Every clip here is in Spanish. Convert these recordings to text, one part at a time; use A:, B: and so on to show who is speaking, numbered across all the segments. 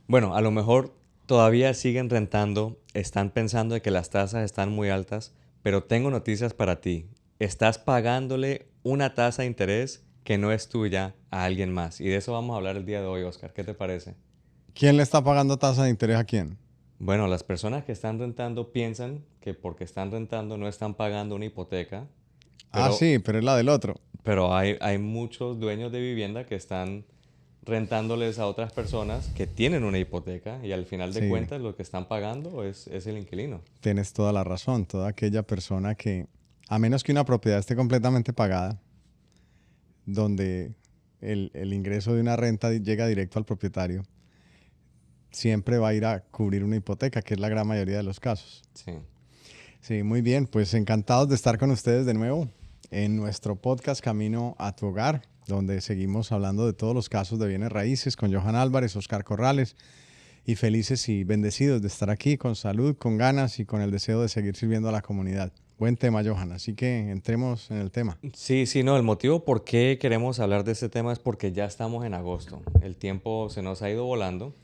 A: Bueno, a lo mejor todavía siguen rentando, están pensando de que las tasas están muy altas, pero tengo noticias para ti. Estás pagándole una tasa de interés que no es tuya a alguien más. Y de eso vamos a hablar el día de hoy, Oscar. ¿Qué te parece?
B: ¿Quién le está pagando tasa de interés a quién?
A: Bueno, las personas que están rentando piensan que porque están rentando no están pagando una hipoteca,
B: Ah,
A: pero,
B: sí, pero es la del otro.
A: pero hay muchos dueños de vivienda que están rentándoles a otras personas que tienen una hipoteca y al final de
B: Sí,
A: cuentas lo que están pagando es el inquilino.
B: tienes toda la razón. Toda aquella persona que, a menos que una propiedad esté completamente pagada, donde el ingreso de una renta llega directo al propietario, siempre va a ir a cubrir una hipoteca, que es la gran mayoría de los casos.
A: Sí.
B: Sí, muy bien, pues encantados de estar con ustedes de nuevo en nuestro podcast Camino a tu Hogar, donde seguimos hablando de todos los casos de bienes raíces con Johan Álvarez, Oscar Corrales, y felices y bendecidos de estar aquí con salud, con ganas y con el deseo de seguir sirviendo a la comunidad. Buen tema, Johan, así que entremos en el tema.
A: Sí, sí, no, el motivo por qué queremos hablar de este tema es porque ya estamos en agosto. El tiempo se nos ha ido volando.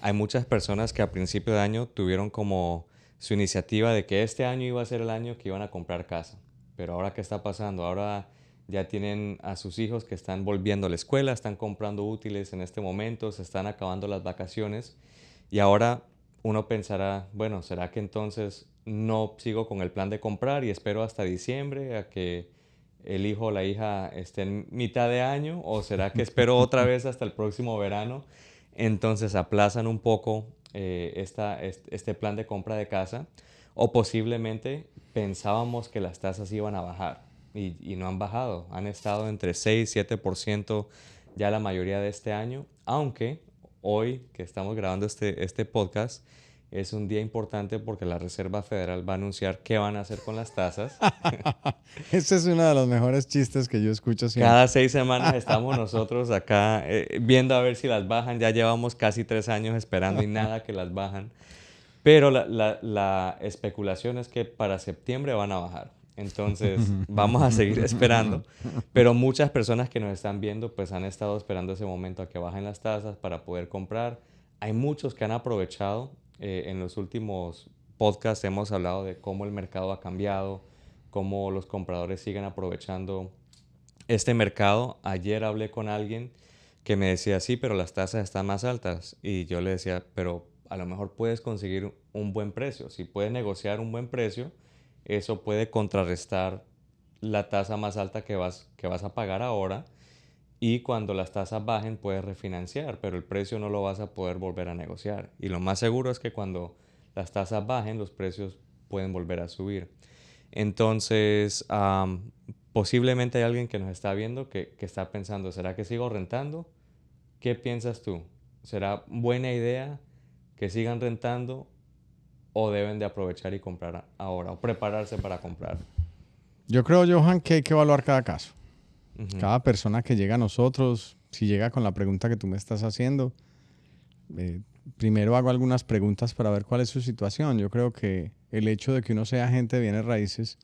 A: Hay muchas personas que a principio de año tuvieron como su iniciativa de que este año iba a ser el año que iban a comprar casa. Pero ahora, ¿qué está pasando? Ahora ya tienen a sus hijos que están volviendo a la escuela, están comprando útiles en este momento, se están acabando las vacaciones y ahora uno pensará, bueno, ¿será que entonces no sigo con el plan de comprar y espero hasta diciembre a que el hijo o la hija esté en mitad de año? ¿O será que espero otra vez hasta el próximo verano? Entonces aplazan un poco este plan de compra de casa o posiblemente pensábamos que las tasas iban a bajar y no han bajado. Han estado entre 6 y 7% ya la mayoría de este año, aunque hoy que estamos grabando este podcast es un día importante porque la Reserva Federal va a anunciar qué van a hacer con las tasas.
B: Ese es uno de los mejores chistes que yo escucho
A: Cada
B: siempre.
A: 6 semanas estamos nosotros acá viendo a ver si las bajan. Ya llevamos casi 3 años esperando y nada que las bajan. Pero la especulación es que para septiembre van a bajar. Entonces vamos a seguir esperando. Pero muchas personas que nos están viendo pues han estado esperando ese momento a que bajen las tasas para poder comprar. Hay muchos que han aprovechado. En los últimos podcasts hemos hablado de cómo el mercado ha cambiado, cómo los compradores siguen aprovechando este mercado. Ayer hablé con alguien que me decía, sí, pero las tasas están más altas. Y yo le decía, pero a lo mejor puedes conseguir un buen precio. Si puedes negociar un buen precio, eso puede contrarrestar la tasa más alta que vas a pagar ahora. Y cuando las tasas bajen, puedes refinanciar, pero el precio no lo vas a poder volver a negociar. Y lo más seguro es que cuando las tasas bajen, los precios pueden volver a subir. Entonces, posiblemente hay alguien que nos está viendo que está pensando, ¿será que sigo rentando? ¿Qué piensas tú? ¿Será buena idea que sigan rentando o deben de aprovechar y comprar ahora o prepararse para comprar?
B: Yo creo, Johan, que hay que evaluar cada caso.
A: Ujú.
B: Cada persona que llega a nosotros, si llega con la pregunta que tú me estás haciendo, eh, primero hago algunas preguntas para ver cuál es su situación. Yo creo que el hecho de que uno sea agente de bienes raíces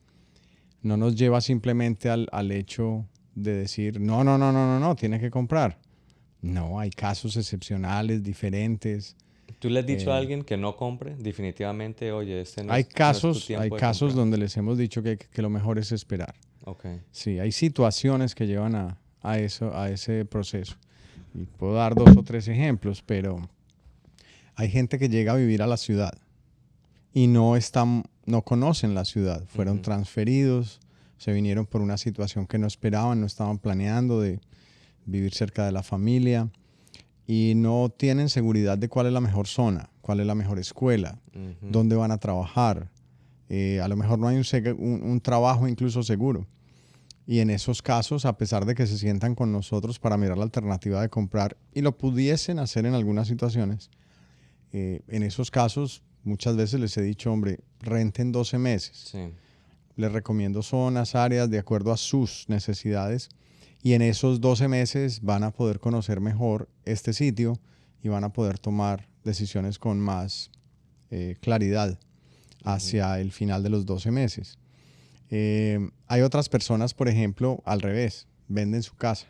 B: no nos lleva simplemente al hecho de decir, no, no, no, no, no, no, tiene que comprar. No, hay casos excepcionales, diferentes.
A: ¿Tú le has dicho a
B: Eh,
A: alguien que no compre? Definitivamente, oye, este no
B: hay
A: es, no es tu
B: casos, hay
A: tiempo de
B: casos
A: comprar.
B: donde les hemos dicho que lo mejor es esperar.
A: Ok.
B: Sí, hay situaciones que llevan a eso, a ese proceso. Y puedo dar dos o tres ejemplos, pero hay gente que llega a vivir a la ciudad y no conocen la ciudad. Fueron
A: Ujú.
B: transferidos, se vinieron por una situación que no esperaban, no estaban planeando de vivir cerca de la familia y no tienen seguridad de cuál es la mejor zona, cuál es la mejor escuela,
A: Ujú.
B: dónde van a trabajar. A lo mejor no hay un trabajo incluso seguro. Y en esos casos, a pesar de que se sientan con nosotros para mirar la alternativa de comprar y lo pudiesen hacer en algunas situaciones, en esos casos muchas veces les he dicho, hombre, renten 12 meses.
A: Sí.
B: Les recomiendo zonas, áreas de acuerdo a sus necesidades y en esos 12 meses van a poder conocer mejor este sitio y van a poder tomar decisiones con más claridad
A: Ujú.
B: hacia el final de los 12 meses. Hay otras personas, por ejemplo, al revés, venden su casa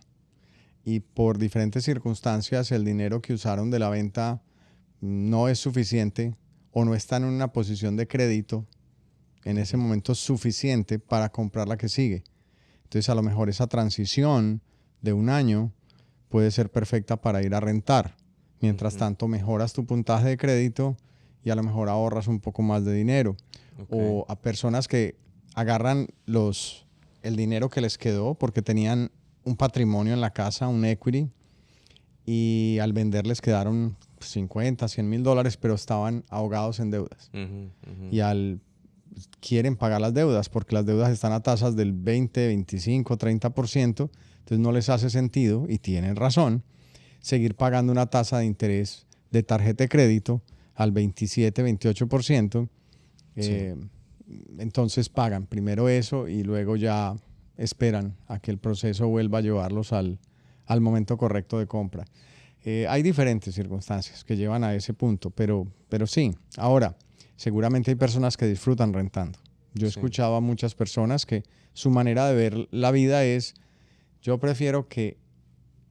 B: y por diferentes circunstancias el dinero que usaron de la venta no es suficiente o no están en una posición de crédito en ese momento suficiente para comprar la que sigue. Entonces a lo mejor esa transición de un año puede ser perfecta para ir a rentar. Mientras tanto mejoras tu puntaje de crédito y a lo mejor ahorras un poco más de dinero. O a personas que agarran el dinero que les quedó porque tenían un patrimonio en la casa, un equity, y al vender les quedaron 50, 100 mil dólares, pero estaban ahogados en deudas. Y quieren pagar las deudas porque las deudas están a tasas del 20, 25, 30%, entonces no les hace sentido, y tienen razón, seguir pagando una tasa de interés de tarjeta de crédito al 27, 28%. Entonces pagan primero eso y luego ya esperan a que el proceso vuelva a llevarlos al momento correcto de compra. Hay diferentes circunstancias que llevan a ese punto, pero sí. Ahora, seguramente hay personas que disfrutan rentando. Yo he escuchado a muchas personas que su manera de ver la vida es, yo prefiero que,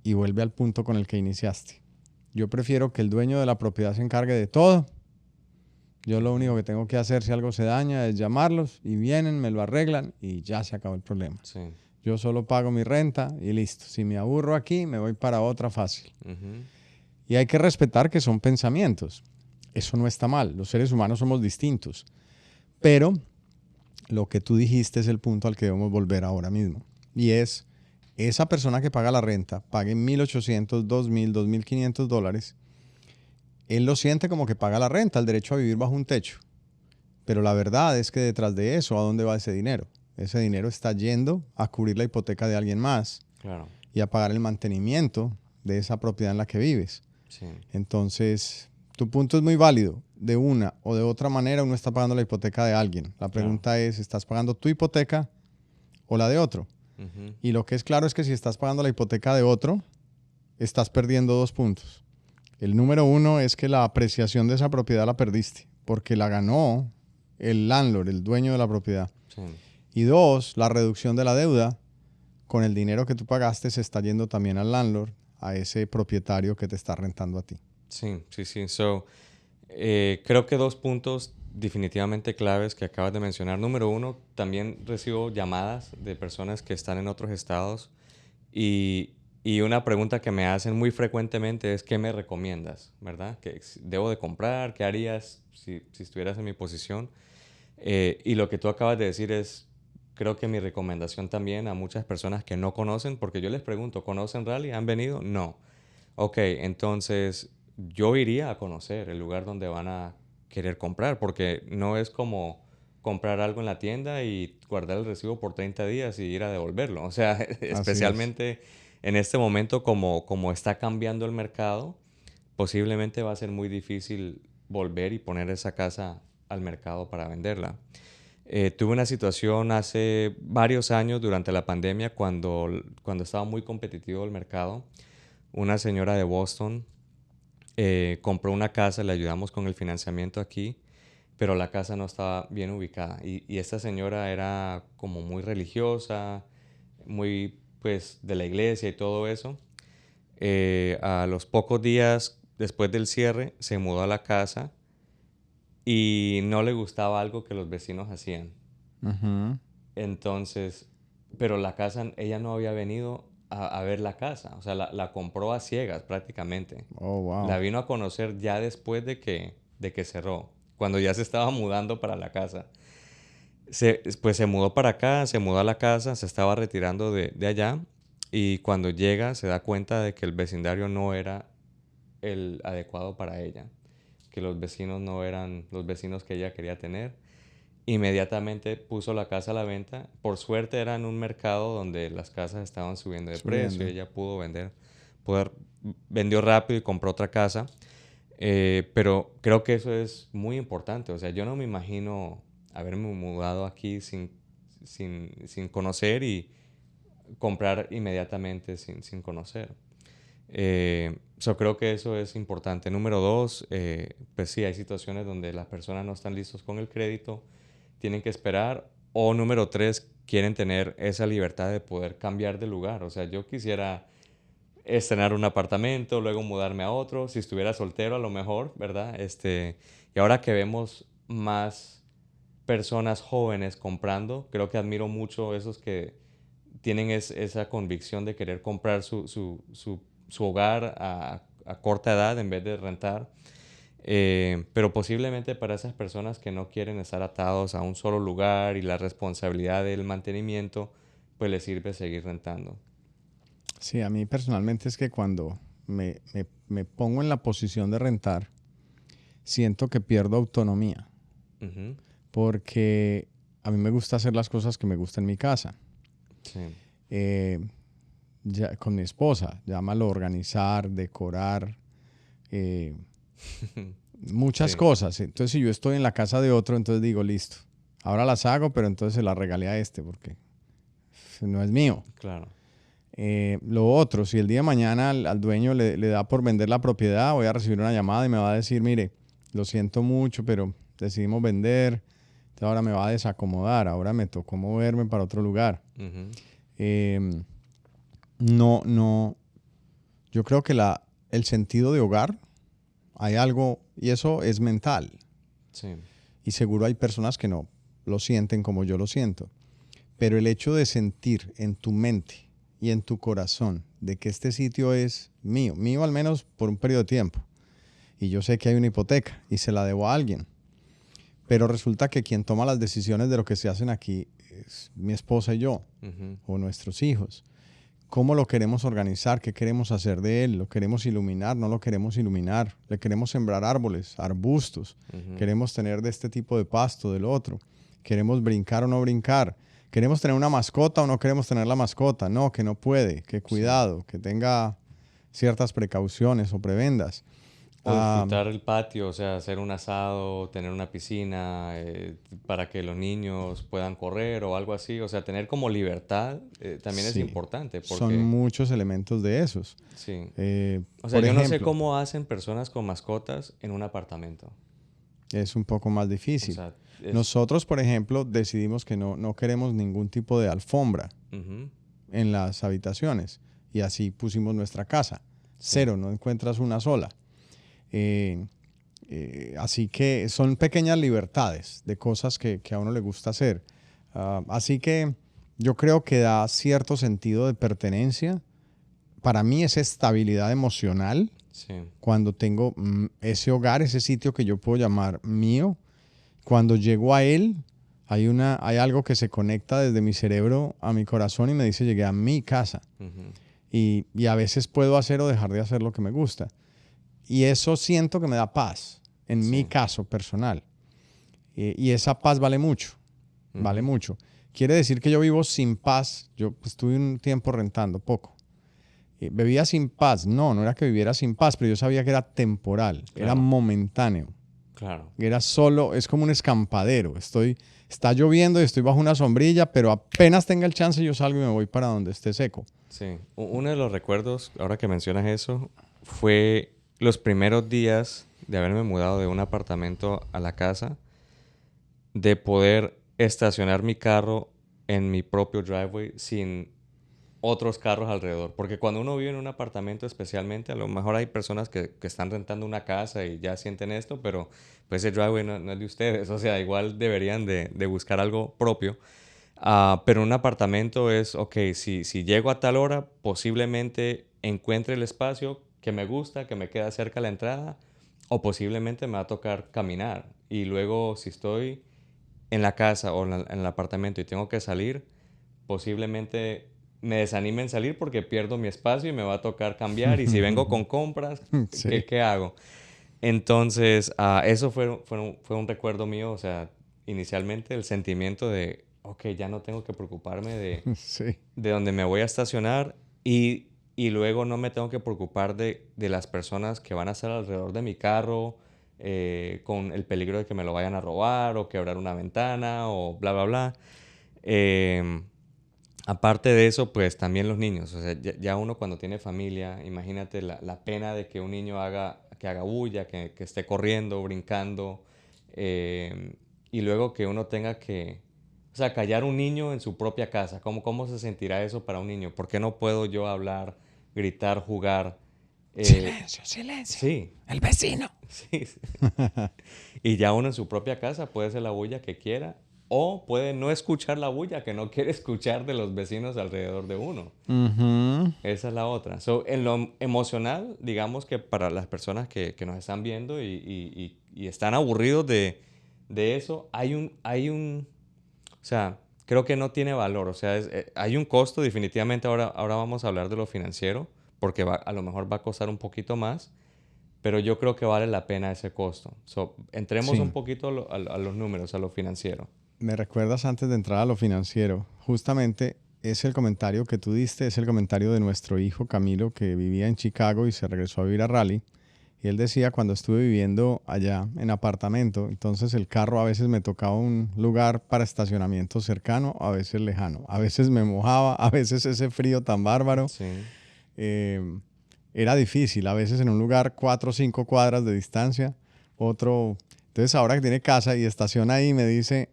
B: y vuelve al punto con el que iniciaste, yo prefiero que el dueño de la propiedad se encargue de todo. Yo lo único que tengo que hacer si algo se daña es llamarlos y vienen, me lo arreglan y ya se acabó el problema.
A: Sí.
B: Yo solo pago mi renta y listo. Si me aburro aquí, me voy para otra fácil. Y hay que respetar que son pensamientos. Eso no está mal. Los seres humanos somos distintos. Pero lo que tú dijiste es el punto al que debemos volver ahora mismo. Y es, esa persona que paga la renta, pague $1,800, $2,000, $2,500, él lo siente como que paga la renta, el derecho a vivir bajo un techo. Pero la verdad es que detrás de eso, ¿a dónde va ese dinero? Ese dinero está yendo a cubrir la hipoteca de alguien más.
A: Claro.
B: Y a pagar el mantenimiento de esa propiedad en la que vives.
A: Sí.
B: Entonces, tu punto es muy válido. De una o de otra manera uno está pagando la hipoteca de alguien. La pregunta es, ¿estás pagando tu hipoteca o la de otro? Y lo que es claro es que si estás pagando la hipoteca de otro, estás perdiendo 2 puntos. El número 1 es que la apreciación de esa propiedad la perdiste, porque la ganó el landlord, el dueño de la propiedad.
A: Sí.
B: Y 2, la reducción de la deuda con el dinero que tú pagaste se está yendo también al landlord, a ese propietario que te está rentando a ti.
A: Sí. Creo que 2 puntos definitivamente claves que acabas de mencionar. Número 1, también recibo llamadas de personas que están en otros estados y una pregunta que me hacen muy frecuentemente es ¿qué me recomiendas? ¿Verdad? ¿Qué debo de comprar? ¿Qué harías si estuvieras en mi posición? Y lo que tú acabas de decir es, creo que mi recomendación también a muchas personas que no conocen, porque yo les pregunto, ¿conocen Raleigh? ¿Han venido? No. Ok, entonces yo iría a conocer el lugar donde van a querer comprar, porque no es como comprar algo en la tienda y guardar el recibo por 30 días y ir a devolverlo. O sea, especialmente en este momento como está cambiando el mercado, posiblemente va a ser muy difícil volver y poner esa casa al mercado para venderla. Tuve una situación hace varios años durante la pandemia cuando estaba muy competitivo el mercado. Una señora de Boston compró una casa, le ayudamos con el financiamiento aquí, pero la casa no estaba bien ubicada. Y esta señora era como muy religiosa, muy pues de la iglesia y todo eso. A los pocos días después del cierre se mudó a la casa y no le gustaba algo que los vecinos hacían. Entonces, pero la casa, ella no había venido a ver la casa, o sea, la compró a ciegas prácticamente.
B: Oh, wow.
A: La vino a conocer ya después de que cerró, cuando ya se estaba mudando para la casa. Pues se mudó para acá, se mudó a la casa, se estaba retirando de allá y cuando llega se da cuenta de que el vecindario no era el adecuado para ella, que los vecinos no eran los vecinos que ella quería tener. Inmediatamente puso la casa a la venta. Por suerte era en un mercado donde las casas estaban subiendo de precio y ella pudo vender. Vendió rápido y compró otra casa. Pero creo que eso es muy importante. O sea, yo no me imagino haberme mudado aquí sin conocer y comprar inmediatamente sin conocer. Creo que eso es importante. Número 2, pues sí, hay situaciones donde las personas no están listos con el crédito, tienen que esperar. O número 3, quieren tener esa libertad de poder cambiar de lugar. O sea, yo quisiera estrenar un apartamento, luego mudarme a otro, si estuviera soltero a lo mejor, ¿verdad? Y ahora que vemos más personas jóvenes comprando, creo que admiro mucho esos que tienen esa convicción de querer comprar su hogar a corta edad en vez de rentar. Pero posiblemente para esas personas que no quieren estar atados a un solo lugar y la responsabilidad del mantenimiento, pues les sirve seguir rentando.
B: Sí, a mí personalmente es que cuando me pongo en la posición de rentar, siento que pierdo autonomía,
A: Ujú.
B: porque a mí me gusta hacer las cosas que me gustan en mi casa.
A: Sí.
B: Eh, ya, con mi esposa, llámalo organizar, decorar, eh, muchas
A: Sí,
B: cosas. Entonces, si yo estoy en la casa de otro, entonces digo, listo, ahora las hago, pero entonces se las regalé a este, porque no es mío.
A: claro.
B: Lo otro, si el día de mañana al dueño le da por vender la propiedad, voy a recibir una llamada y me va a decir, mire, lo siento mucho, pero decidimos vender, entonces ahora me va a desacomodar, ahora me tocó moverme para otro lugar.
A: Ujú.
B: Eh, no, yo creo que el sentido de hogar, hay algo, y eso es mental,
A: Sí.
B: y seguro hay personas que no lo sienten como yo lo siento, pero el hecho de sentir en tu mente y en tu corazón de que este sitio es mío, mío al menos por un periodo de tiempo, y yo sé que hay una hipoteca y se la debo a alguien, pero resulta que quien toma las decisiones de lo que se hacen aquí es mi esposa y yo,
A: Ujú.
B: o nuestros hijos. ¿Cómo lo queremos organizar? ¿Qué queremos hacer de él? ¿Lo queremos iluminar? ¿No lo queremos iluminar? ¿Le queremos sembrar árboles, arbustos?
A: Ujú.
B: ¿Queremos tener de este tipo de pasto, del otro? ¿Queremos brincar o no brincar? ¿Queremos tener una mascota o no queremos tener la mascota? No, que no puede, que
A: Sí.
B: cuidado, que tenga ciertas precauciones o prebendas.
A: O
B: Ah,
A: disfrutar el patio, o sea, hacer un asado, tener una piscina para que los niños puedan correr o algo así. O sea, tener como libertad también es
B: sí,
A: importante
B: son
A: porque,
B: muchos elementos de esos.
A: sí.
B: Eh,
A: O sea,
B: por
A: yo no sé
B: ejemplo,
A: cómo hacen personas con mascotas en un apartamento.
B: es un poco más
A: O
B: difícil.
A: sea, es...
B: Nosotros, por ejemplo, decidimos que no queremos ningún tipo de alfombra
A: Ujú.
B: en las habitaciones y así pusimos nuestra casa.
A: Sí.
B: Cero, no encuentras una sola. Eh, así que son pequeñas libertades de cosas que a uno le gusta hacer. Así que yo creo que da cierto sentido de pertenencia. Para mí es estabilidad emocional
A: Sí.
B: cuando tengo ese hogar, ese sitio que yo puedo llamar mío. Cuando llego a él, hay algo que se conecta desde mi cerebro a mi corazón y me dice, llegué a mi casa.
A: Ujú.
B: Y a veces puedo hacer o dejar de hacer lo que me gusta. Y eso siento que me da paz, en mi
A: Sí.
B: caso personal. Y esa paz vale mucho, vale
A: Ujú.
B: mucho. Quiere decir que yo vivo sin paz. Yo estuve un tiempo rentando poco. ¿Vivía sin paz? No, no era que viviera sin paz, pero yo sabía que era temporal, era
A: Claro,
B: momentáneo.
A: claro.
B: Era solo, es como un escampadero. Está lloviendo y estoy bajo una sombrilla, pero apenas tenga el chance yo salgo y me voy para donde esté seco.
A: Sí. Uno de los recuerdos, ahora que mencionas eso, fue los primeros días de haberme mudado de un apartamento a la casa, de poder estacionar mi carro en mi propio driveway sin otros carros alrededor. Porque cuando uno vive en un apartamento especialmente, a lo mejor hay personas que están rentando una casa y ya sienten esto, pero pues ese driveway no es de ustedes. O sea, igual deberían de buscar algo propio. Pero un apartamento es, ok, si llego a tal hora, posiblemente encuentre el espacio que me gusta, que me queda cerca la entrada, o posiblemente me va a tocar caminar. Y luego, si estoy en la casa o en el apartamento y tengo que salir, posiblemente me desanime en salir porque pierdo mi espacio y me va a tocar cambiar. Y si vengo con compras,
B: Sí.
A: ¿qué hago? Entonces, eso fue un recuerdo mío, o sea, inicialmente el sentimiento de, ok, ya no tengo que preocuparme
B: Sí.
A: de dónde me voy a estacionar y luego no me tengo que preocupar de las personas que van a estar alrededor de mi carro con el peligro de que me lo vayan a robar o quebrar una ventana o bla, bla, bla. Em, Aparte de eso, pues también los niños. O sea, ya uno cuando tiene familia, imagínate la pena de que un niño que haga bulla, que esté corriendo, brincando, eh, y luego que uno tenga que, o sea, callar un niño en su propia casa. ¿Cómo se sentirá eso para un niño? ¿Por qué no puedo yo hablar gritar, jugar.
B: Silencio, silencio.
A: Sí,
B: El vecino.
A: sí, sí. Y ya uno en su propia casa puede hacer la bulla que quiera o puede no escuchar la bulla que no quiere escuchar de los vecinos alrededor de uno.
B: Ujú.
A: Esa es la otra. So, en lo emocional, digamos que para las personas que nos están viendo y están aburridos de eso, o sea, creo que no tiene valor. O sea, hay un costo definitivamente. Ahora vamos a hablar de lo financiero, porque a lo mejor va a costar un poquito más, pero yo creo que vale la pena ese costo. So, entremos un
B: Sí.
A: poquito a los números, a lo financiero.
B: Me recuerdas antes de entrar a lo financiero. Justamente es el comentario que tú diste, es el comentario de nuestro hijo Camilo, que vivía en Chicago y se regresó a vivir a Raleigh. Y él decía, cuando estuve viviendo allá en apartamento, entonces el carro a veces me tocaba un lugar para estacionamiento cercano, a veces lejano. A veces me mojaba, a veces ese frío tan bárbaro.
A: Sí,
B: eh, Era difícil. A veces en un lugar 4 o 5 cuadras de distancia, otro. Entonces ahora que tiene casa y estaciona ahí, me dice,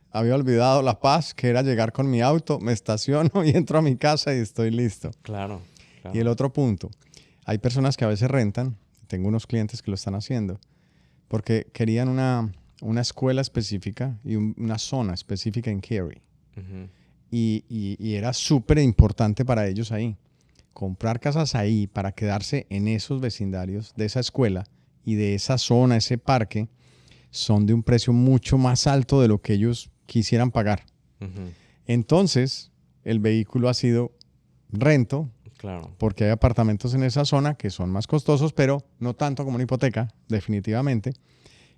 B: había olvidado la paz, que era llegar con mi auto, me estaciono y entro a mi casa y estoy listo.
A: claro,
B: Y el
A: claro.
B: otro punto, hay personas que a veces rentan, tengo unos clientes que lo están haciendo, porque querían una escuela específica y una zona específica en Cary.
A: Ujú,
B: Y era súper importante para ellos ahí. Comprar casas ahí para quedarse en esos vecindarios de esa escuela y de esa zona, ese parque, son de un precio mucho más alto de lo que ellos quisieran pagar.
A: ujú,
B: Entonces, el vehículo ha sido rento,
A: claro.
B: porque hay apartamentos en esa zona que son más costosos, pero no tanto como una hipoteca, definitivamente.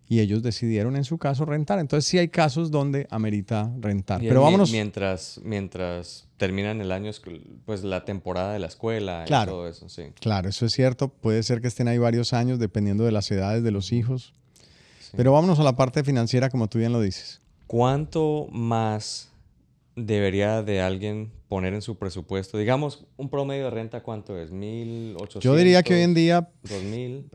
B: Y ellos decidieron en su caso rentar. Entonces sí hay casos donde amerita rentar.
A: Y es
B: Pero vámonos,
A: mientras terminan el año, pues la temporada de la escuela y
B: claro,
A: todo eso, sí.
B: claro, eso es cierto. Puede ser que estén ahí varios años dependiendo de las edades de los
A: Ujú,
B: hijos.
A: sí.
B: Pero vámonos a la parte financiera, como tú bien lo dices.
A: ¿Cuánto más debería de alguien poner en su presupuesto? Digamos, un promedio de renta, ¿cuánto es? ¿Mil
B: Yo diría que hoy en
A: ochocientos
B: día
A: dos mil?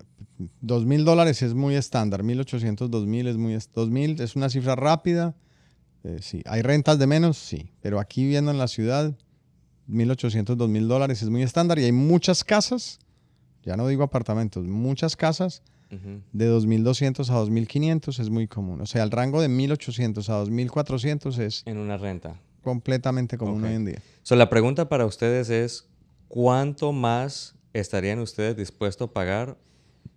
B: $2,000 es muy estándar. 1,800, 2,000 es muy 2,000 es una cifra rápida. Sí, hay rentas de menos, sí. Pero aquí viviendo en la ciudad, 1,800, $2,000 es muy estándar. Y hay muchas casas, ya no digo apartamentos, muchas casas
A: Ujú,
B: de 2,200 a 2,500 es muy común. O sea, el rango de 1,800 a 2,400 es
A: en una renta.
B: completamente común
A: Ok.
B: hoy en día.
A: So, la pregunta para ustedes es, ¿cuánto más estarían ustedes dispuestos a pagar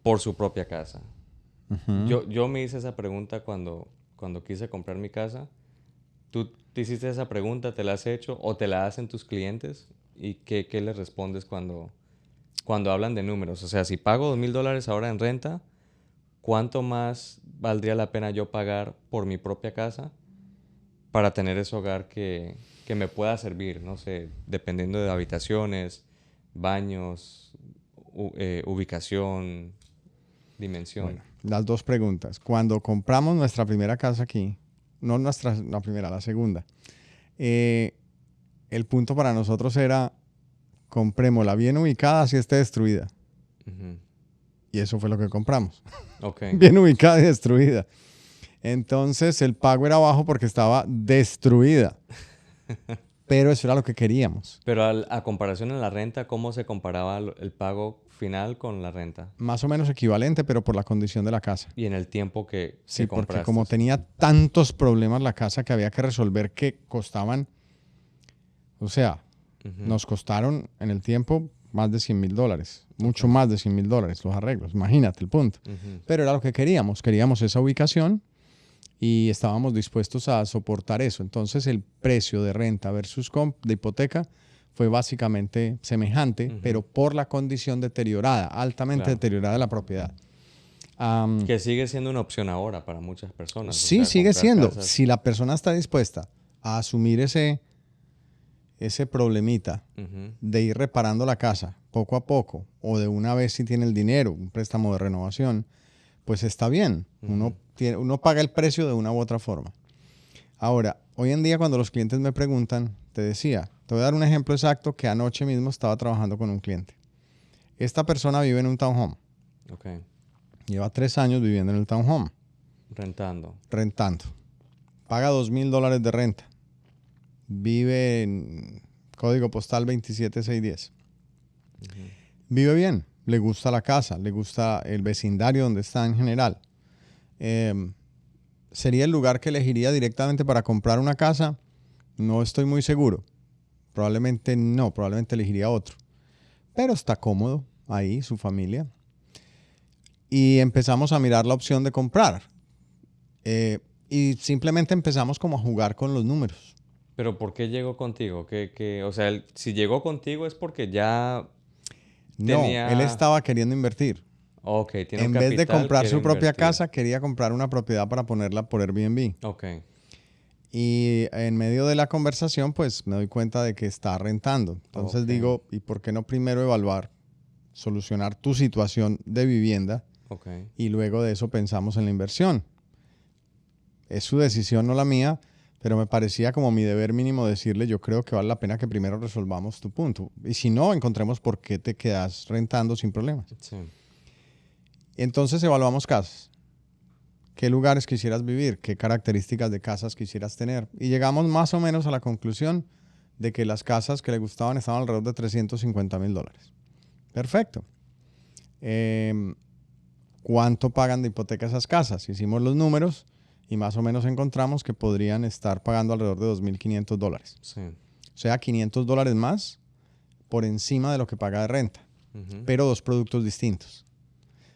A: por su propia casa?
B: Ujú.
A: Yo me hice esa pregunta cuando quise comprar mi casa. ¿Tú te hiciste esa pregunta, te la has hecho o te la hacen tus clientes? ¿Y qué les respondes cuando hablan de números? O sea, si pago $2,000 ahora en renta, ¿cuánto más valdría la pena yo pagar por mi propia casa para tener ese hogar que me pueda servir? No sé, dependiendo de habitaciones, baños, ubicación, dimensión.
B: Bueno, las dos preguntas. Cuando compramos nuestra primera casa aquí, no nuestra, la primera, la segunda, eh, el punto para nosotros era comprémosla bien ubicada si esté destruida.
A: Ujú.
B: Y eso fue lo que compramos.
A: Ok,
B: Bien ubicada y destruida. Entonces el pago era bajo porque estaba destruida. Pero eso era lo que queríamos.
A: pero a comparación en la renta, ¿cómo se comparaba el pago final con la renta?
B: Más o menos equivalente, pero por la condición de la casa.
A: Y en el tiempo
B: Sí,
A: que
B: porque
A: compraste.
B: como tenía tantos problemas la casa que había que resolver que costaban, o sea,
A: Ujú,
B: nos costaron en el tiempo más de $100,000,
A: ok,
B: mucho más de $100,000 los arreglos, imagínate el punto.
A: ujú,
B: Pero era lo que queríamos esa ubicación y estábamos dispuestos a soportar eso. Entonces el precio de renta versus de hipoteca fue básicamente semejante,
A: ujú,
B: pero por la condición deteriorada, altamente
A: claro.
B: deteriorada de la propiedad. Am,
A: Que sigue siendo una opción ahora para muchas personas, o
B: sí,
A: sea,
B: sigue
A: comprar
B: siendo.
A: casas.
B: Si la persona está dispuesta a asumir ese problemita
A: Ujú,
B: de ir reparando la casa poco a poco o de una vez si tiene el dinero, un préstamo de renovación, pues está bien.
A: ujú,
B: Uno paga el precio de una u otra forma. Ahora, hoy en día cuando los clientes me preguntan, te decía, te voy a dar un ejemplo exacto que anoche mismo estaba trabajando con un cliente. Esta persona vive en un townhome.
A: ok,
B: Lleva 3 años viviendo en el townhome,
A: rentando.
B: rentando. Paga $2,000 de renta. Vive en código postal 27610. Vive bien, le gusta la casa, le gusta el vecindario donde está en general. ¿Sería el lugar que elegiría directamente para comprar una casa? No estoy muy seguro. Probablemente no, probablemente elegiría otro. Pero está cómodo ahí, su familia. Y empezamos a mirar la opción de comprar. Y simplemente empezamos como a jugar con los números.
A: Pero ¿por qué llegó contigo? O sea, si llegó contigo es porque ya
B: No, él
A: tenía...
B: estaba queriendo invertir.
A: Ok, tiene un
B: En vez de
A: capital,
B: comprar
A: quiere
B: su propia
A: invertir.
B: casa, quería comprar una propiedad para ponerla por Airbnb.
A: Ok,
B: Y en medio de la conversación, pues me doy cuenta de que está rentando. Entonces
A: ok,
B: digo, ¿y por qué no primero evaluar, solucionar tu situación de vivienda
A: ok.
B: y luego de eso pensamos en la inversión? Es su decisión, no la mía, pero me parecía como mi deber mínimo decirle, yo creo que vale la pena que primero resolvamos tu punto. Y si no, encontremos por qué te quedas rentando sin problemas.
A: Sí.
B: Entonces evaluamos casas. ¿Qué lugares quisieras vivir? ¿Qué características de casas quisieras tener? Y llegamos más o menos a la conclusión de que las casas que le gustaban estaban alrededor de $350,000. Perfecto. ¿Cuánto pagan de hipoteca esas casas? Hicimos los números y más o menos encontramos que podrían estar pagando alrededor de $2,500.
A: Sí.
B: O sea, $500 más por encima de lo que paga de renta, pero dos productos distintos.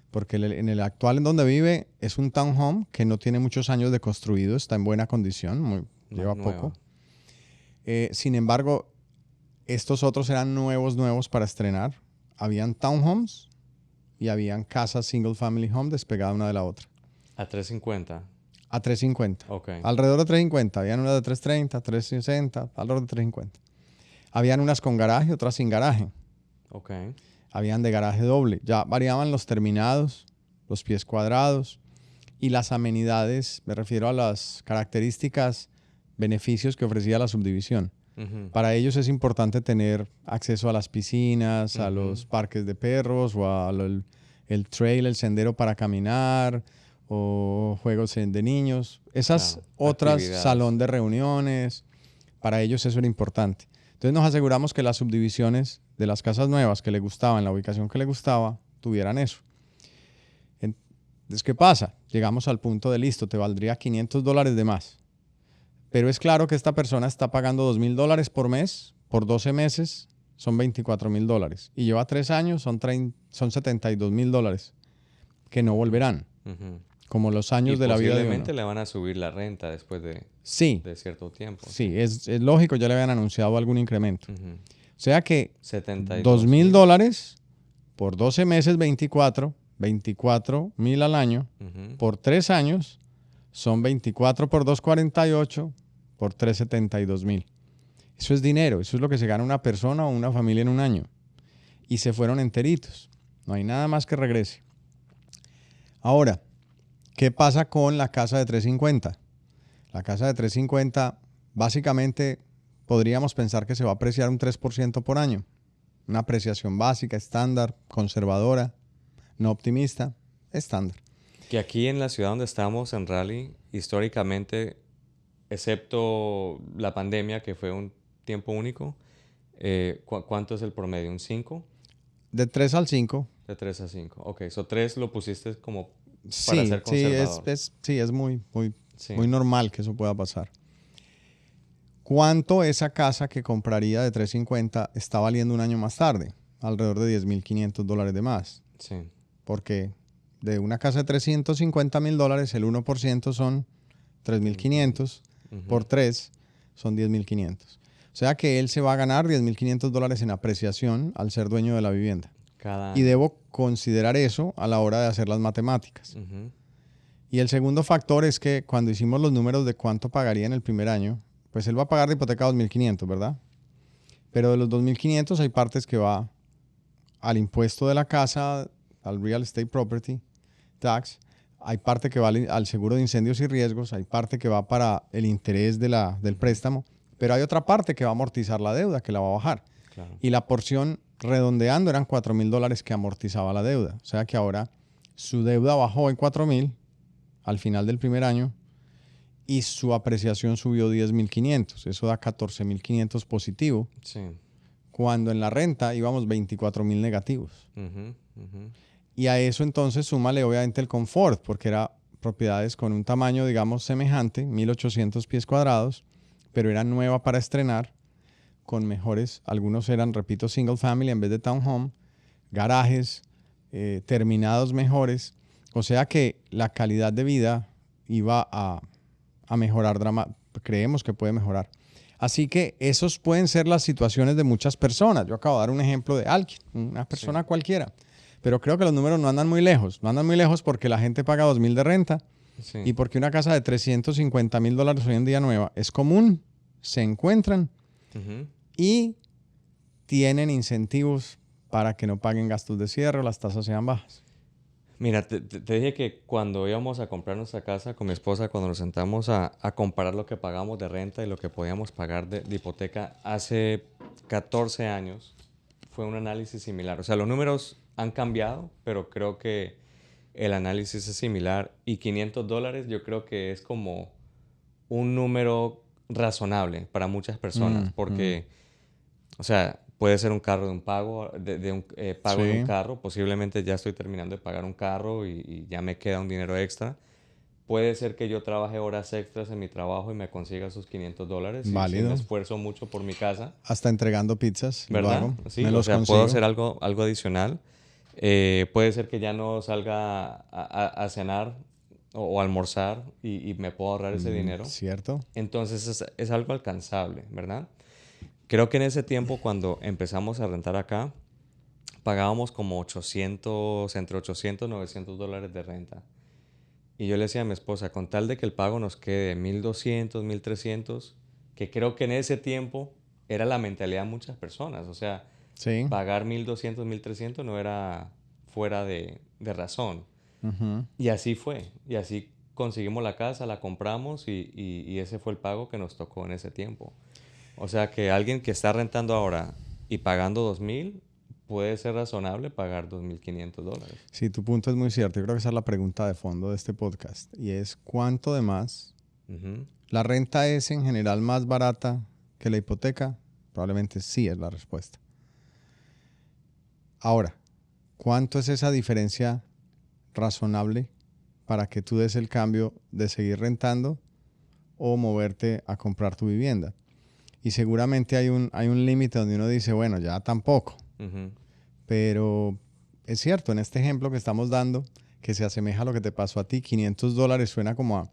B: Porque en el actual en donde vive es un townhome que no tiene muchos años de construido, está en buena condición, lleva poco. Sin embargo, estos otros eran nuevos para estrenar. Habían townhomes y habían casas single family home despegadas una de la otra.
A: A 350.
B: A 350.
A: Ok.
B: Alrededor de 350. Habían unas de 330, 360, alrededor de 350. Habían unas con garaje, otras sin garaje.
A: Ok.
B: Habían de garaje doble. Ya variaban los terminados, los pies cuadrados y las amenidades. Me refiero a las características, beneficios que ofrecía la subdivisión. Para ellos es importante tener acceso a las piscinas, a los parques de perros o al el trail, el sendero para caminar o juegos de niños. Esas otras, salón de reuniones, para ellos eso era importante. Entonces nos aseguramos que las subdivisiones de las casas nuevas que le gustaban, la ubicación que le gustaba, tuvieran eso. Entonces, ¿qué pasa? Llegamos al punto de listo, te valdría $500 de más. Pero es claro que esta persona está pagando $2,000 por mes, por 12 meses, son $24,000. Y lleva 3 años, son $72,000 que no volverán. Como los años de la vida de uno.
A: Posiblemente le van a subir la renta después de cierto tiempo.
B: Sí, es lógico, ya le habían anunciado algún incremento. O sea que
A: $72,000
B: por 12 meses, 24,000 al año, por 3 años, son 24 por 2, 48, por 3, 72,000. Eso es dinero, eso es lo que se gana una persona o una familia en un año. Y se fueron enteritos. No hay nada más que regrese. Ahora, ¿qué pasa con la casa de 350? La casa de 350, básicamente, podríamos pensar que se va a apreciar un 3% por año. Una apreciación básica, estándar, conservadora, no optimista, estándar.
A: Que aquí en la ciudad donde estamos, en Raleigh, históricamente, excepto la pandemia, que fue un tiempo único, ¿cuánto es el promedio? ¿Un 5?
B: De 3 al 5.
A: De 3 a 5. Ok, so 3 lo pusiste como para ser conservador.
B: Sí, es muy normal que eso pueda pasar. ¿Cuánto esa casa que compraría de 350 está valiendo un año más tarde? Alrededor de $10,500 de más.
A: Sí.
B: Porque de una casa de $350,000, el 1% son 3,500. Por 3 son 10,500. O sea que él se va a ganar $10,500 en apreciación al ser dueño de la vivienda.
A: Cada año.
B: Y debo considerar eso a la hora de hacer las matemáticas. Y el segundo factor es que cuando hicimos los números de cuánto pagaría en el primer año, pues él va a pagar de hipoteca $2,500, ¿verdad? Pero de los $2,500 hay partes que va al impuesto de la casa, al Real Estate Property Tax, hay parte que va al seguro de incendios y riesgos, hay parte que va para el interés del préstamo, pero hay otra parte que va a amortizar la deuda, que la va a bajar.
A: Claro.
B: Y la porción redondeando eran $4,000 que amortizaba la deuda. O sea que ahora su deuda bajó en $4,000 al final del primer año y su apreciación subió $10,500. Eso da $14,500 positivo.
A: Sí.
B: cuando en la renta íbamos 24,000 negativos.
A: Ujú, ujú.
B: Y a eso entonces súmale obviamente el confort, porque era propiedades con un tamaño, digamos, semejante, 1,800 pies cuadrados, pero era nueva para estrenar, con mejores, algunos eran, repito, single family en vez de townhome, garajes, terminados mejores. O sea que la calidad de vida iba a mejorar, creemos que puede mejorar. Así que esos pueden ser las situaciones de muchas personas. Yo acabo de dar un ejemplo de alguien, una persona
A: Sí,
B: cualquiera. Pero creo que los números no andan muy lejos. No andan muy lejos porque la gente paga 2,000 de renta y
A: sí.
B: porque una casa de $350,000 hoy en día nueva es común. Se encuentran
A: Ujú.
B: y tienen incentivos para que no paguen gastos de cierre o las tasas sean bajas.
A: Mira, te dije que cuando íbamos a comprar nuestra casa con mi esposa, cuando nos sentamos a comparar lo que pagamos de renta y lo que podíamos pagar de hipoteca hace 14 años, fue un análisis similar. O sea, los números han cambiado, pero creo que el análisis es similar. Y $500 yo creo que es como un número razonable para muchas personas,
B: Mm.
A: porque, o sea, puede ser un carro de un pago, de un pago de un
B: Sí,
A: carro. Posiblemente ya estoy terminando de pagar un carro y ya me queda un dinero extra. Puede ser que yo trabaje horas extras en mi trabajo y me consiga esos $500 si me
B: válido.
A: esfuerzo mucho por mi casa,
B: Hasta entregando pizzas lo
A: ¿verdad?
B: hago. Me
A: Sí, o
B: los
A: sea, puedo
B: consigo.
A: hacer algo adicional. Puede ser que ya no salga a cenar o almorzar y me puedo ahorrar ese dinero.
B: ¿Cierto?
A: Entonces es algo alcanzable, ¿verdad? Creo que en ese tiempo, cuando empezamos a rentar acá, pagábamos como 800, entre 800 y $900 de renta. Y yo le decía a mi esposa, con tal de que el pago nos quede 1,200, 1,300, que creo que en ese tiempo era la mentalidad de muchas personas. O sea,
B: Sí.
A: pagar 1,200, 1,300 no era fuera de razón.
B: Ujú.
A: Y así fue. Y así conseguimos la casa, la compramos y ese fue el pago que nos tocó en ese tiempo. O sea que alguien que está rentando ahora y pagando 2,000, puede ser razonable pagar $2,500.
B: Sí, tu punto es muy cierto. Yo creo que esa es la pregunta de fondo de este podcast. Y es, ¿cuánto de más?
A: Ujú.
B: ¿La renta es en general más barata que la hipoteca? Probablemente sí es la respuesta. Ahora, ¿cuánto es esa diferencia razonable para que tú des el cambio de seguir rentando o moverte a comprar tu vivienda? Y seguramente hay un límite donde uno dice, bueno, ya tampoco.
A: Ujú.
B: Pero es cierto, en este ejemplo que estamos dando, que se asemeja a lo que te pasó a ti, $500 suena como a...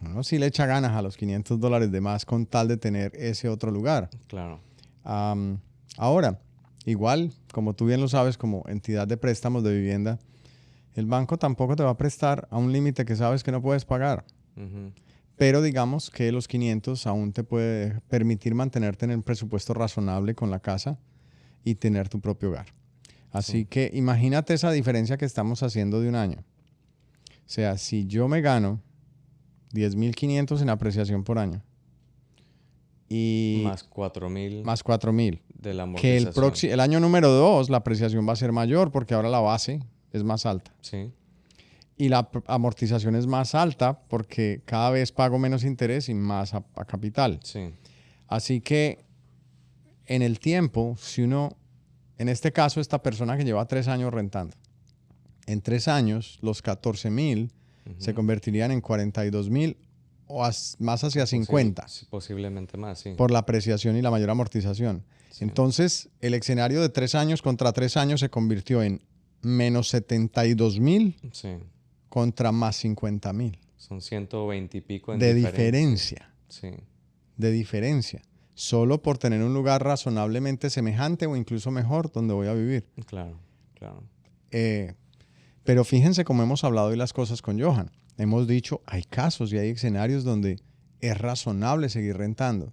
B: Uno sí le echa ganas a los $500 de más con tal de tener ese otro lugar.
A: Claro.
B: Am, Ahora, igual, como tú bien lo sabes, como entidad de préstamos de vivienda, el banco tampoco te va a prestar a un límite que sabes que no puedes pagar.
A: Ujú.
B: Pero digamos que los 500 aún te puede permitir mantenerte en el presupuesto razonable con la casa y tener tu propio hogar. Así
A: Sí.
B: que imagínate esa diferencia que estamos haciendo de un año. O sea, si yo me gano 10,500 en apreciación por año y
A: Más 4,000
B: más 4,000,
A: de la
B: que
A: amortización.
B: el año número 2 la apreciación va a ser mayor porque ahora la base es más alta.
A: Sí.
B: Y la amortización es más alta porque cada vez pago menos interés y más a capital.
A: Sí.
B: Así que en el tiempo, si uno, en este caso, esta persona que lleva 3 años rentando, en 3 años los 14,000 se
A: Ujú.
B: convertirían en 42,000 o más hacia
A: O
B: 50
A: sí, posiblemente más, sí.
B: por la apreciación y la mayor amortización.
A: Sí.
B: Entonces, el escenario de 3 años contra 3 años se convirtió en menos 72,000
A: Sí.
B: contra más 50,000
A: Son 120 y pico en
B: de
A: diferencia.
B: diferencia,
A: Sí.
B: de diferencia, solo por tener un lugar razonablemente semejante o incluso mejor donde voy a vivir.
A: Claro, claro.
B: Eh, Pero fíjense cómo hemos hablado de las cosas con Johan. Hemos dicho, hay casos y hay escenarios donde es razonable seguir rentando.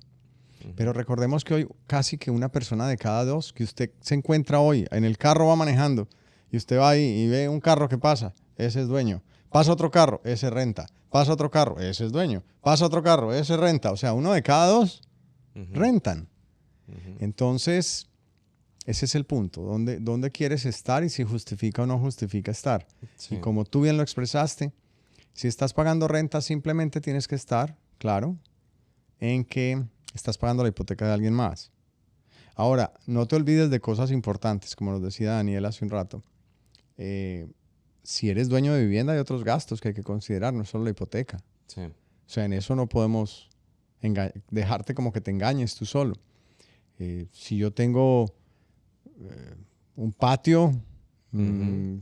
B: Pero
A: Ujú.
B: recordemos que hoy casi que una persona de cada dos que usted se encuentra hoy en el carro va manejando y usted va ahí y ve un carro que pasa, ese es dueño. Pasa otro carro, ese renta. Pasa otro carro, ese es dueño. Pasa otro carro, ese renta. O sea, uno de cada dos
A: Ujú.
B: rentan.
A: Ujú.
B: Entonces, ese es el punto. ¿Dónde quieres estar y si justifica o no justifica estar? Y
A: Sí.
B: como tú bien lo expresaste, si estás pagando renta, simplemente tienes que estar, claro, en que estás pagando la hipoteca de alguien más. Ahora, no te olvides de cosas importantes, como nos decía Daniel hace un rato. Si eres dueño de vivienda, hay otros gastos que hay que considerar, no solo la hipoteca.
A: Sí.
B: O sea, en eso no podemos dejarte como que te engañes tú solo. Si yo tengo un patio,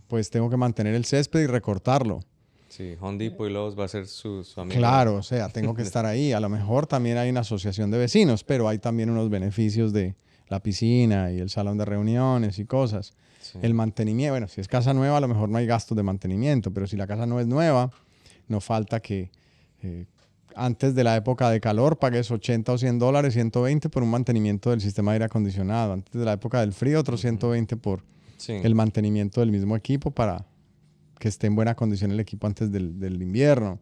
B: pues tengo que mantener el césped y recortarlo.
A: Sí, Home Depot y Lowe's va a ser su amigo.
B: Claro, o sea, tengo que estar ahí. A lo mejor también hay una asociación de vecinos, pero hay también unos beneficios de la piscina y el salón de reuniones y cosas.
A: Sí.
B: El mantenimiento, bueno, si es casa nueva, a lo mejor no hay gastos de mantenimiento, pero si la casa no es nueva, no falta que antes de la época de calor pagues $80 o $100, 120 por un mantenimiento del sistema de aire acondicionado. Antes de la época del frío, otros 120 por el mantenimiento del mismo equipo para que esté en buena condición el equipo antes del invierno.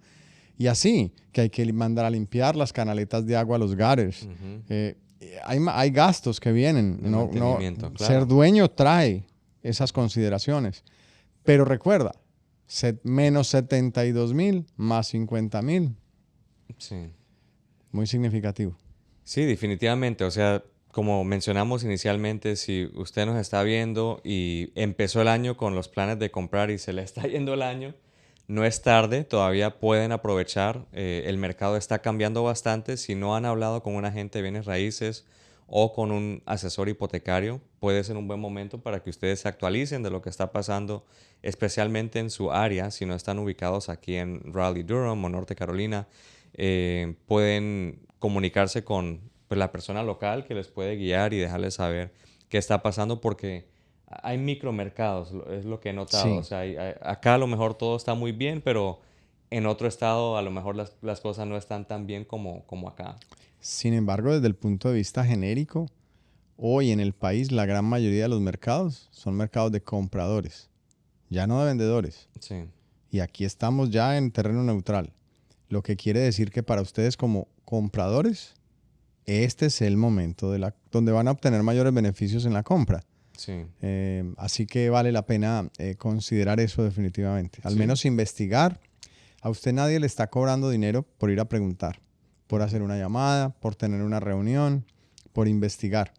B: Y así, que hay que mandar a limpiar las canaletas de agua a los gutters. Hay gastos que vienen.
A: Mantenimiento, claro.
B: Ser dueño trae esas consideraciones. Pero recuerda, menos 72,000 más 50,000.
A: Sí.
B: Muy significativo.
A: Sí, definitivamente. O sea, como mencionamos inicialmente, si usted nos está viendo y empezó el año con los planes de comprar y se le está yendo el año, no es tarde, todavía pueden aprovechar. El mercado está cambiando bastante. Si no han hablado con un agente de bienes raíces o con un asesor hipotecario, puede ser un buen momento para que ustedes se actualicen de lo que está pasando, especialmente en su área. Si no están ubicados aquí en Raleigh-Durham o Norte Carolina, pueden comunicarse con pues, la persona local que les puede guiar y dejarles saber qué está pasando, porque hay micromercados, es lo que he notado.
B: Sí.
A: O sea, acá a lo mejor todo está muy bien, pero en otro estado a lo mejor las cosas no están tan bien como acá.
B: Sin embargo, desde el punto de vista genérico, hoy en el país la gran mayoría de los mercados son mercados de compradores, ya no de vendedores.
A: Sí.
B: Y aquí estamos ya en terreno neutral. Lo que quiere decir que para ustedes como compradores, este es el momento donde van a obtener mayores beneficios en la compra.
A: Sí.
B: Así que vale la pena considerar eso definitivamente. Al menos investigar. A usted nadie le está cobrando dinero por ir a preguntar, por hacer una llamada, por tener una reunión, por investigar.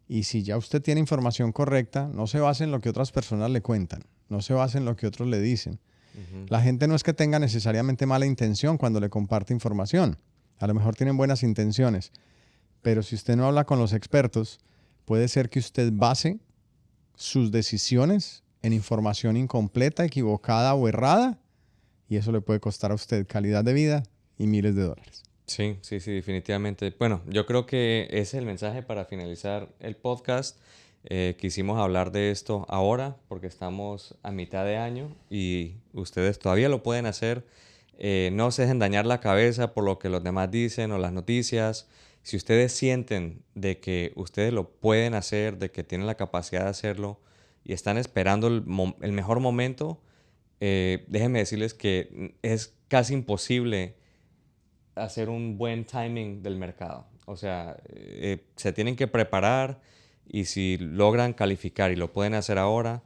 B: Y si ya usted tiene información correcta, no se base en lo que otras personas le cuentan, no se base en lo que otros le dicen. La gente no es que tenga necesariamente mala intención cuando le comparte información. A lo mejor tienen buenas intenciones. Pero si usted no habla con los expertos, puede ser que usted base sus decisiones en información incompleta, equivocada o errada, y eso le puede costar a usted calidad de vida y miles de dólares.
A: Sí, definitivamente. Bueno, yo creo que ese es el mensaje para finalizar el podcast. Quisimos hablar de esto ahora porque estamos a mitad de año y ustedes todavía lo pueden hacer. No se dejen dañar la cabeza por lo que los demás dicen o las noticias. Si ustedes sienten de que ustedes lo pueden hacer, de que tienen la capacidad de hacerlo y están esperando el mejor momento, déjenme decirles que es casi imposible hacer un buen timing del mercado. O sea, se tienen que preparar y si logran calificar y lo pueden hacer ahora,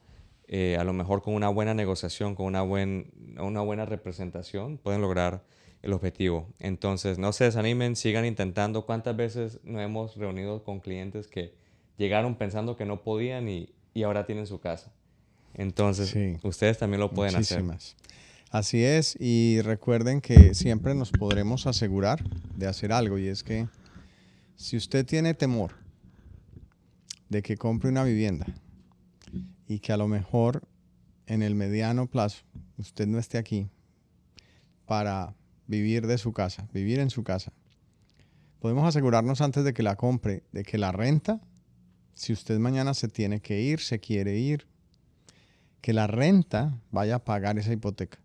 A: a lo mejor con una buena negociación, con una buena representación, pueden lograr el objetivo. Entonces, no se desanimen, sigan intentando. ¿Cuántas veces nos hemos reunido con clientes que llegaron pensando que no podían y ahora tienen su casa? Entonces,
B: Sí,
A: ustedes también lo pueden hacer.
B: Así es, y recuerden que siempre nos podremos asegurar de hacer algo, y es que si usted tiene temor de que compre una vivienda y que a lo mejor en el mediano plazo usted no esté aquí para vivir de su casa, vivir en su casa, podemos asegurarnos antes de que la compre de que la renta, si usted mañana se tiene que ir, se quiere ir, que la renta vaya a pagar esa hipoteca.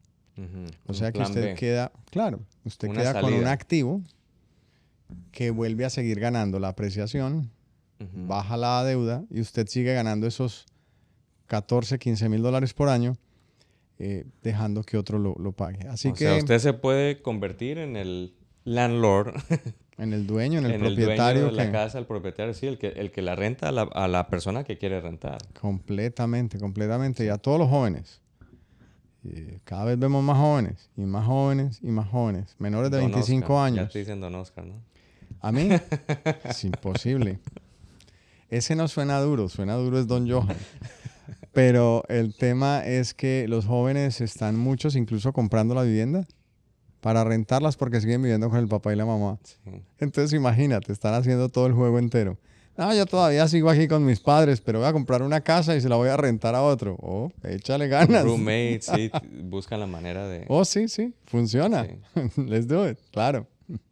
B: O sea que usted queda, claro, usted queda con un activo que vuelve a seguir ganando la apreciación, baja la deuda y usted sigue ganando esos 14, 15 mil dólares por año, dejando que otro lo pague. Así que,
A: o sea, usted se puede convertir en el landlord.
B: En el dueño, en el
A: en
B: propietario.
A: El dueño de la casa, el propietario, sí, el que la renta a la persona que quiere rentar.
B: Completamente. Y a todos los jóvenes. Cada vez vemos más jóvenes, y más jóvenes, y más jóvenes. Menores de
A: Don
B: 25
A: Oscar.
B: años.
A: Ya te dicen Don Oscar, ¿no?
B: A mí, es imposible. Ese no suena duro es Don Johan. Pero el tema es que los jóvenes están muchos incluso comprando la vivienda para rentarlas porque siguen viviendo con el papá y la mamá.
A: Sí.
B: Entonces imagínate, están haciendo todo el juego entero. No, yo todavía sigo aquí con mis padres, pero voy a comprar una casa y se la voy a rentar a otro. Oh, échale ganas.
A: Roommates, sí, buscan la manera de...
B: Oh, sí, funciona.
A: Sí.
B: Let's do it, claro.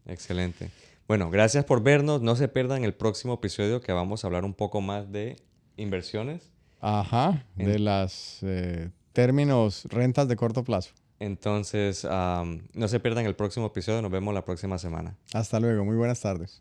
A: Excelente. Bueno, gracias por vernos. No se pierdan el próximo episodio que vamos a hablar un poco más de inversiones.
B: Ajá, de las términos rentas de corto plazo.
A: Entonces, no se pierdan el próximo episodio. Nos vemos la próxima semana.
B: Hasta luego, muy buenas tardes.